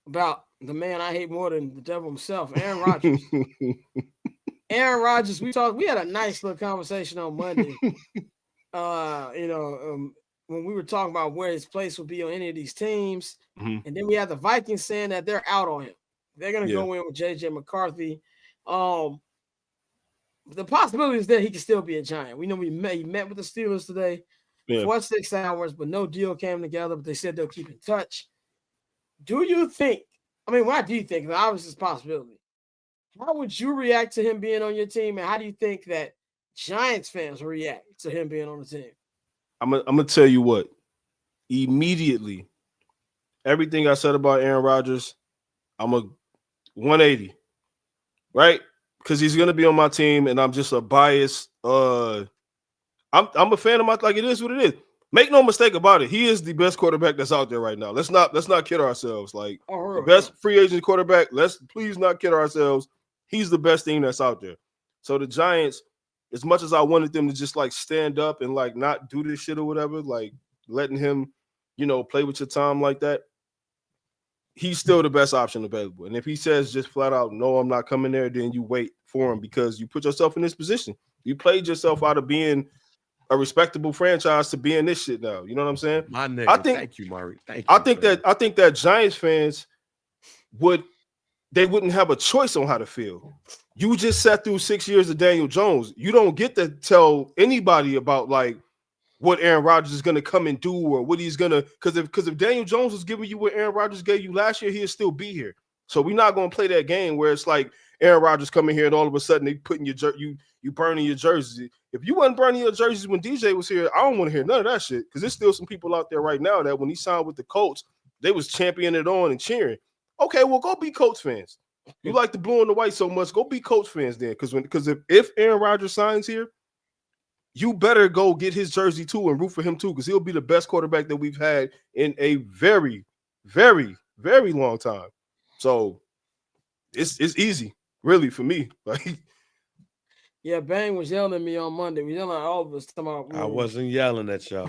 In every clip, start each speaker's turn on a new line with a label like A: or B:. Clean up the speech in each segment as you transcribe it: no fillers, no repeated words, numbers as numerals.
A: about the man I hate more than the devil himself, Aaron Rodgers. Aaron Rodgers, we had a nice little conversation on Monday. When we were talking about where his place would be on any of these teams, and then we had the Vikings saying that they're out on him. They're gonna go in with JJ McCarthy. The possibility is that he can still be a Giant. We know he met with the Steelers today for 6 hours, but no deal came together. But they said they'll keep in touch. Do you think? I mean, why do you think? Obviously, it's a possibility. How would you react to him being on your team, and how do you think that Giants fans react to him being on the team?
B: I'm gonna tell you what. Immediately, everything I said about Aaron Rodgers, I'm a 180, right? Because he's gonna be on my team, and I'm just a biased. I'm a fan of my, like, it is what it is. Make no mistake about it. He is the best quarterback that's out there right now. Let's not kid ourselves. Like, the best free agent quarterback. Let's please not kid ourselves. He's the best thing that's out there. So the Giants, as much as I wanted them to just like stand up and like not do this shit or whatever, like letting him, play with your time like that, he's still the best option available. And if he says just flat out, no, I'm not coming there, then you wait for him because you put yourself in this position. You played yourself out of being a respectable franchise to be in this shit now. You know what I'm saying?
C: My nigga, thank you, Murray. Thank you.
B: I think that Giants fans wouldn't have a choice on how to feel. You just sat through 6 years of Daniel Jones. You don't get to tell anybody about like what Aaron Rodgers is gonna come and do or what he's gonna, because if Daniel Jones was giving you what Aaron Rodgers gave you last year, he'd still be here. So we're not gonna play that game where it's like Aaron Rodgers coming here and all of a sudden they putting you burning your jerseys. If you wasn't burning your jerseys when DJ was here, I don't want to hear none of that shit. Because there's still some people out there right now that when he signed with the Colts, they was championing it on and cheering. Okay, well, go be Colts fans. You like the blue and the white so much, go be Colts fans then. Because if Aaron Rodgers signs here, you better go get his jersey too and root for him too, because he'll be the best quarterback that we've had in a very, very, very long time. So it's easy, really, for me. Like,
A: yeah, Bang was yelling at me on Monday. We yelling at all of us.
C: I wasn't yelling at y'all.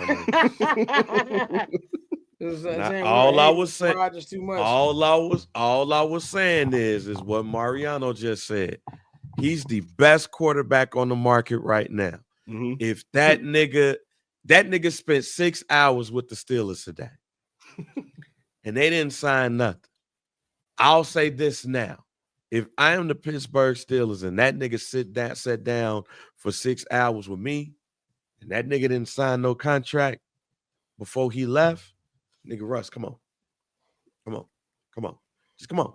A: All I was
C: saying is what Mariano just said. He's the best quarterback on the market right now. Mm-hmm. If that nigga spent 6 hours with the Steelers today, and they didn't sign nothing, I'll say this now. If I am the Pittsburgh Steelers and that nigga sat down for 6 hours with me, and that nigga didn't sign no contract before he left, nigga Russ, come on. Just come on.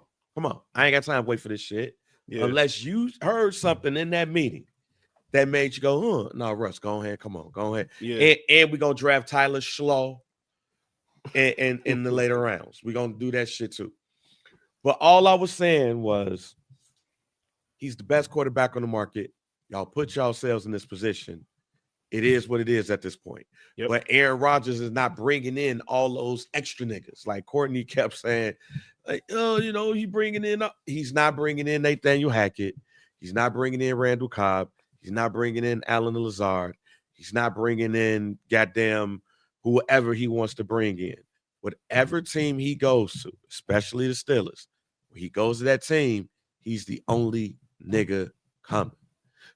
C: I ain't got time to wait for this shit. Yeah. Unless you heard something in that meeting that made you go, no, Russ, go ahead, come on, go ahead. Yeah. And we're going to draft Tyler Schloh and in the later rounds. We're going to do that shit too. But all I was saying was he's the best quarterback on the market. Y'all put yourselves in this position. It is what it is at this point. Yep. But Aaron Rodgers is not bringing in all those extra niggas. Like Courtney kept saying, like, he bringing in. He's not bringing in Nathaniel Hackett. He's not bringing in Randall Cobb. He's not bringing in Alan Lazard. He's not bringing in goddamn whoever he wants to bring in. Whatever team he goes to, especially the Steelers, when he goes to that team, he's the only nigga coming.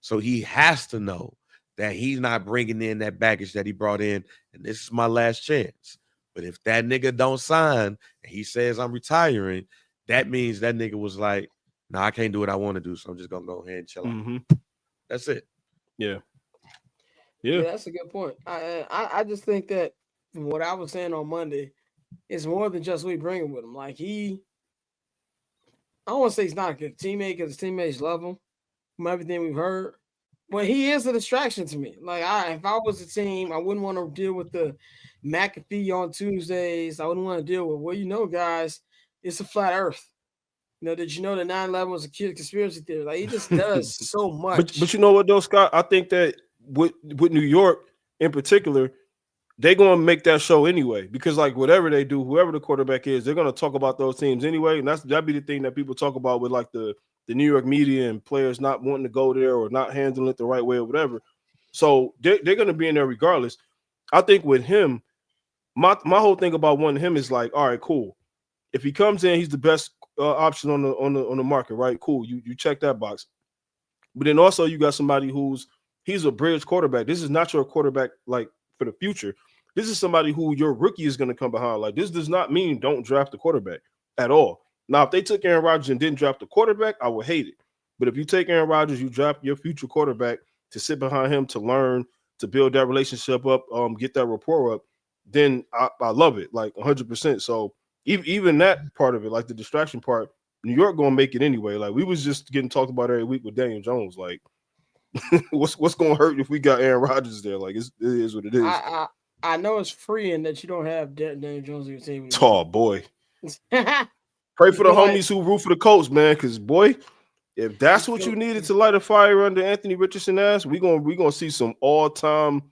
C: So he has to know that he's not bringing in that baggage that he brought in, and this is my last chance. But if that nigga don't sign and he says I'm retiring, that means that nigga was like, nah, I can't do what I want to do, so I'm just going to go ahead and chill out. That's it.
B: Yeah,
A: that's a good point. I just think that from what I was saying on Monday, it's more than just we bring him with him. Like I don't want to say he's not a good teammate because his teammates love him from everything we've heard. But he is a distraction to me. Like if I was a team, I wouldn't want to deal with the McAfee on Tuesdays. I wouldn't want to deal with, guys, it's a flat earth. Did you know that 9/11 was a conspiracy theory? Like he just does so much.
B: But you know what though, Scott? I think that with New York in particular, they're going to make that show anyway, because like whatever they do, whoever the quarterback is, they're going to talk about those teams anyway. And that'd be the thing that people talk about with like the New York media and players not wanting to go there or not handling it the right way or whatever. So they're going to be in there regardless. I think with him, my whole thing about wanting him is like, all right, cool. If he comes in, he's the best option on the market, right? Cool. You check that box. But then also you got somebody he's a bridge quarterback. This is not your quarterback like for the future. This is somebody who your rookie is going to come behind. Like, this does not mean don't draft the quarterback at all. Now, if they took Aaron Rodgers and didn't draft the quarterback, I would hate it. But if you take Aaron Rodgers, you draft your future quarterback to sit behind him, to learn, to build that relationship up, get that rapport up, then I love it, like 100%. So even that part of it, like the distraction part, New York gonna make it anyway. Like, we was just getting talked about every week with Daniel Jones. Like, what's gonna hurt if we got Aaron Rodgers there? Like, it is what it is.
A: I know it's freeing that you don't have Daniel Jones on your team anymore.
B: Oh boy. Pray for the homies who root for the Colts, man. Because boy, if that's what you needed to light a fire under Anthony Richardson ass, we gonna see some all-time.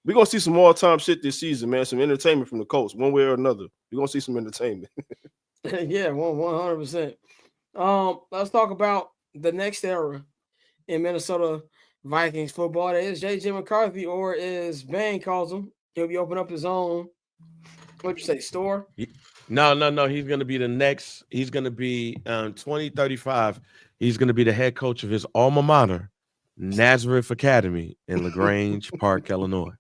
B: We're gonna see some all-time shit this season, man. Some entertainment from the Colts, one way or another. We're gonna see some entertainment.
A: Yeah, 100%. Let's talk about the next era in Minnesota Vikings football. That is JJ McCarthy, or as Bang calls him, he'll be opening up his own, what'd you say, store?
C: No. He's going to be the next. He's going to be 2035. He's going to be the head coach of his alma mater, Nazareth Academy in LaGrange Park, Illinois.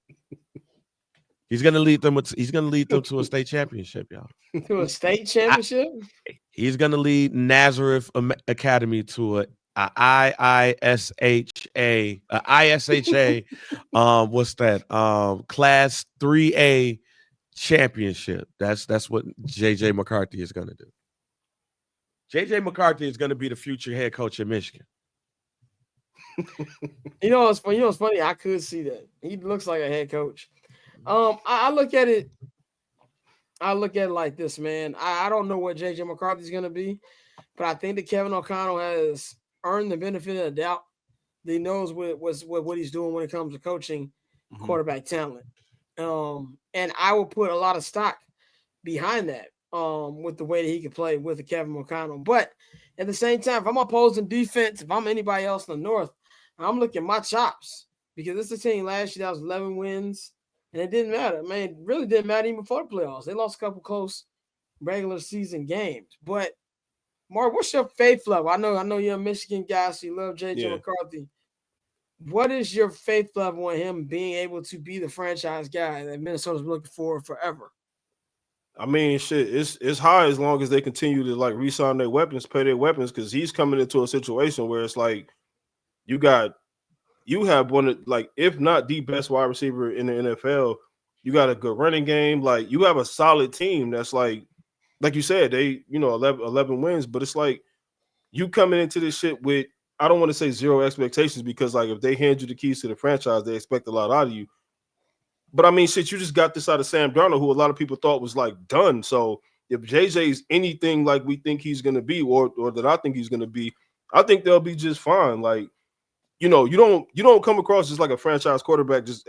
C: He's going to lead them. He's going to lead them to a state championship, y'all.
A: To a state championship?
C: He's going to lead Nazareth Academy to a ISHA. What's that? Class 3A championship. That's what JJ McCarthy is going to do. JJ McCarthy is going to be the future head coach in Michigan.
A: You know what's funny? I could see that. He looks like a head coach. I look at it like this, man. I don't know what JJ McCarthy is going to be, but I think that Kevin O'Connell has earned the benefit of the doubt. He knows what he's doing when it comes to coaching quarterback talent. And I will put a lot of stock behind that with the way that he can play with the Kevin O'Connell. But at the same time, if I'm opposing defense, if I'm anybody else in the North, I'm looking at my chops, because this is a team last year that was 11 wins, and it didn't matter. Man, it really didn't matter even before the playoffs. They lost a couple close regular season games. But Mark, what's your faith level? I know you're a Michigan guy, so you love JJ McCarthy. What is your faith level in him being able to be the franchise guy that Minnesota's looking for forever?
B: I mean, shit, it's high as long as they continue to like re-sign their weapons, pay their weapons, because he's coming into a situation where it's like you have one of, like, if not the best wide receiver in the NFL. You got a good running game. Like, you have a solid team that's like you said, they 11 wins, but it's like you coming into this shit with, I don't want to say zero expectations, because like if they hand you the keys to the franchise, they expect a lot out of you. But I mean, shit, you just got this out of Sam Darnold, who a lot of people thought was like done. So if JJ's anything like we think he's going to be, or that I think he's going to be, I think they'll be just fine. Like, you don't come across as like a franchise quarterback just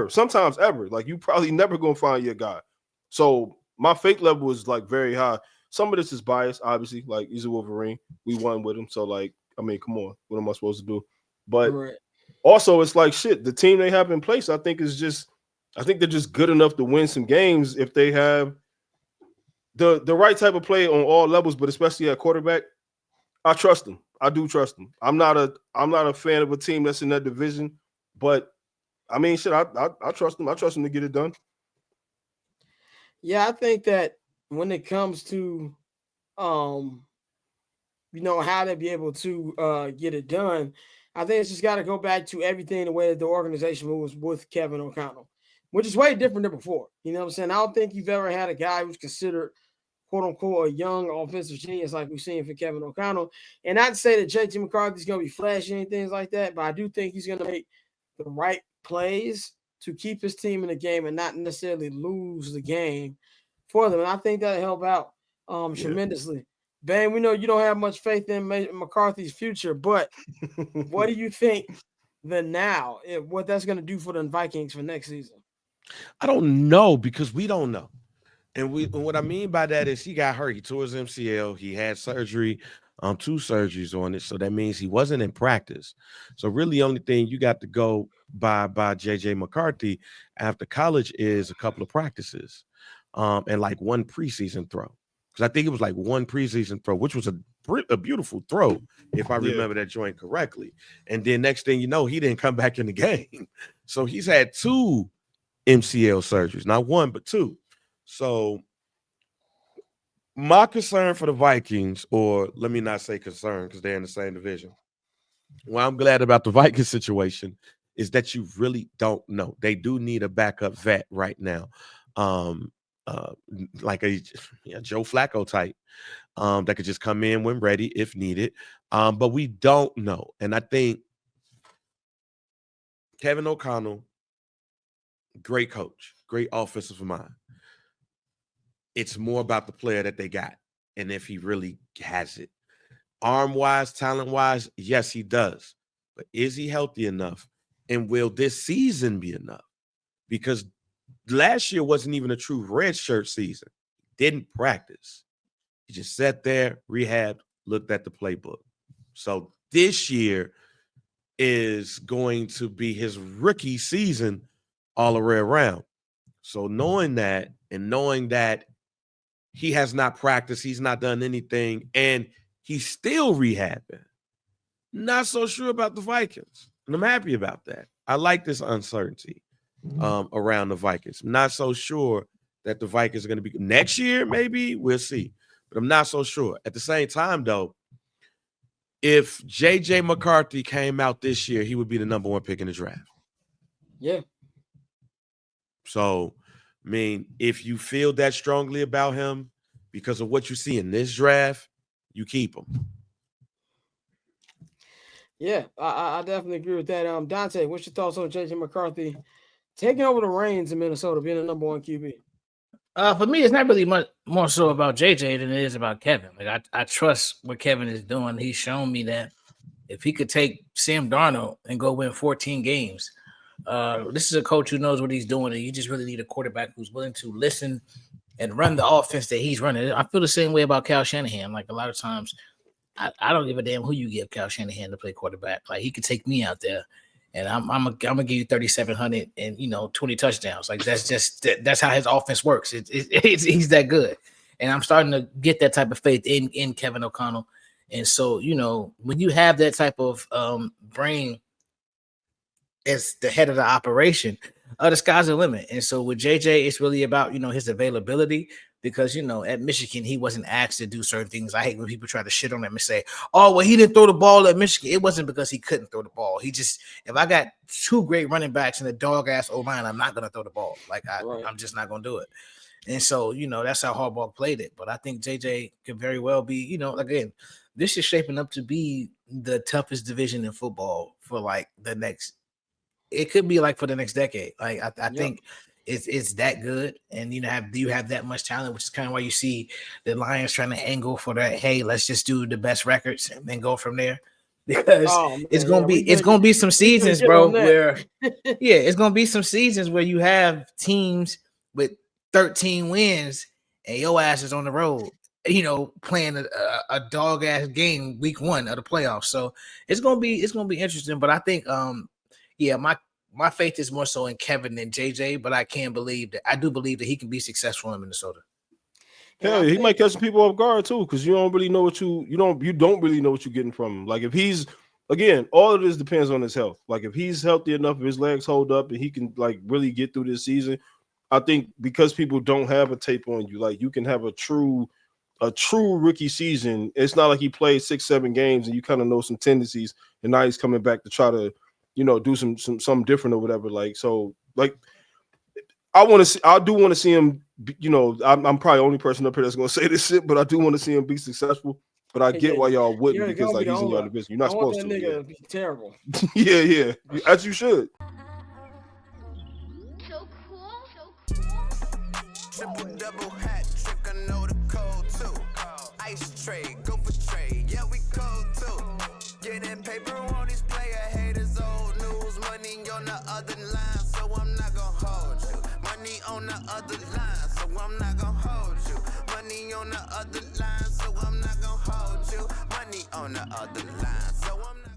B: sometimes ever. Like, you probably never going to find your guy. So my faith level is like very high. Some of this is biased, obviously. Like, he's a Wolverine. We won with him. So, like, I mean, come on. What am I supposed to do? But also, it's like, shit, the team they have in place, I think they're just good enough to win some games if they have the right type of play on all levels, but especially at quarterback. I trust them. I do trust them. I'm not a fan of a team that's in that division, but I mean, shit, I trust them. I trust them to get it done.
A: Yeah, I think that when it comes to how to be able to get it done, I think it's just got to go back to everything the way that the organization moves with Kevin O'Connell, which is way different than before. You know what I'm saying? I don't think you've ever had a guy who's considered, quote unquote, a young offensive genius like we've seen for Kevin O'Connell. And not to say that JJ McCarthy's going to be flashy and things like that, but I do think he's going to make the right plays to keep his team in the game and not necessarily lose the game for them. And I think that'll help out tremendously. Ben, we know you don't have much faith in McCarthy's future, but what do you think what that's going to do for the Vikings for next season?
C: I don't know, because we don't know. And what I mean by that is he got hurt. He tore his MCL. He had surgery, 2 surgeries on it. So that means he wasn't in practice. So really, the only thing you got to go by JJ McCarthy after college is a couple of practices. and like one preseason throw. Because I think it was like one preseason throw, which was a beautiful throw, if I remember that joint correctly. And then next thing you know, he didn't come back in the game. So he's had 2 MCL surgeries, not 1, but 2. So my concern for the Vikings, or let me not say concern because they're in the same division. What I'm glad about the Vikings situation is that you really don't know. They do need a backup vet right now, like a Joe Flacco type that could just come in when ready if needed. But we don't know. And I think Kevin O'Connell, great coach, great offensive mind. It's more about the player that they got and if he really has it. Arm-wise, talent-wise, yes, he does. But is he healthy enough? And will this season be enough? Because last year wasn't even a true red shirt season. Didn't practice. He just sat there, rehabbed, looked at the playbook. So this year is going to be his rookie season all the way around. So knowing that and knowing that he has not practiced, he's not done anything, and he's still rehabbing. Not so sure about the Vikings. And I'm happy about that. I like this uncertainty around the Vikings. I'm not so sure that the Vikings are going to be next year, maybe. We'll see. But I'm not so sure. At the same time, though, if JJ McCarthy came out this year, he would be the number 1 pick in the draft.
A: Yeah.
C: So, I mean, if you feel that strongly about him because of what you see in this draft, you keep him.
A: Yeah, I definitely agree with that. Dante, what's your thoughts on JJ McCarthy taking over the reins in Minnesota, being the number 1 QB?
D: For me, it's not really much more so about JJ than it is about Kevin. Like I trust what Kevin is doing. He's shown me that if he could take Sam Darnold and go win 14 games, this is a coach who knows what he's doing, and you just really need a quarterback who's willing to listen and run the offense that he's running. I feel the same way about Kyle Shanahan. Like a lot of times, I don't give a damn who you give Kyle Shanahan to play quarterback. Like he could take me out there, and I'm gonna give you 3,700 and 20 touchdowns. Like that's how his offense works. He's that good, and I'm starting to get that type of faith in Kevin O'Connell. And so when you have that type of brain as the head of the operation, the sky's the limit. And so with JJ, it's really about his availability. Because, at Michigan, he wasn't asked to do certain things. I hate when people try to shit on him and say, oh, well, he didn't throw the ball at Michigan. It wasn't because he couldn't throw the ball. If I got 2 great running backs and a dog-ass O-line, I'm not going to throw the ball. I'm just not going to do it. And so, that's how Harbaugh played it. But I think JJ could very well be, again, this is shaping up to be the toughest division in football for, the next – it could be, for the next decade. I think – It's that good, and you have that much talent, which is kind of why you see the Lions trying to angle for that. Hey, let's just do the best records and then go from there, because it's gonna be some seasons, bro. Where it's gonna be some seasons where you have teams with 13 wins and your ass is on the road, playing a dog ass game week 1 of the playoffs. So it's gonna be interesting. But I think my faith is more so in Kevin than JJ, but I do believe that he can be successful in Minnesota.
B: Hell, he might catch some people off guard too, because you don't really know what you don't really know what you're getting from him. Like if he's, again, all of this depends on his health. Like if he's healthy enough, if his legs hold up and he can really get through this season, I think because people don't have a tape on you, you can have a true rookie season. It's not like he played 6-7 games and you kind of know some tendencies, and now he's coming back to try to do some different or whatever. I do want to see him, I'm probably the only person up here that's going to say this shit, but I do want to see him be successful. But I get why y'all wouldn't, because he's in your division. You're not supposed to.
A: Nigga be terrible.
B: Yeah. As you should.
E: So cool. Triple double hat trick, I know the code too. Ice trade, go for trade. Yeah, we cold too. Getting paper on these player haters, old news, money on the other line, so I'm not gonna hold you. Money on the other line, so I'm not gonna hold you. Money on the other line, so I'm not gonna hold you. Money on the other line, so I'm not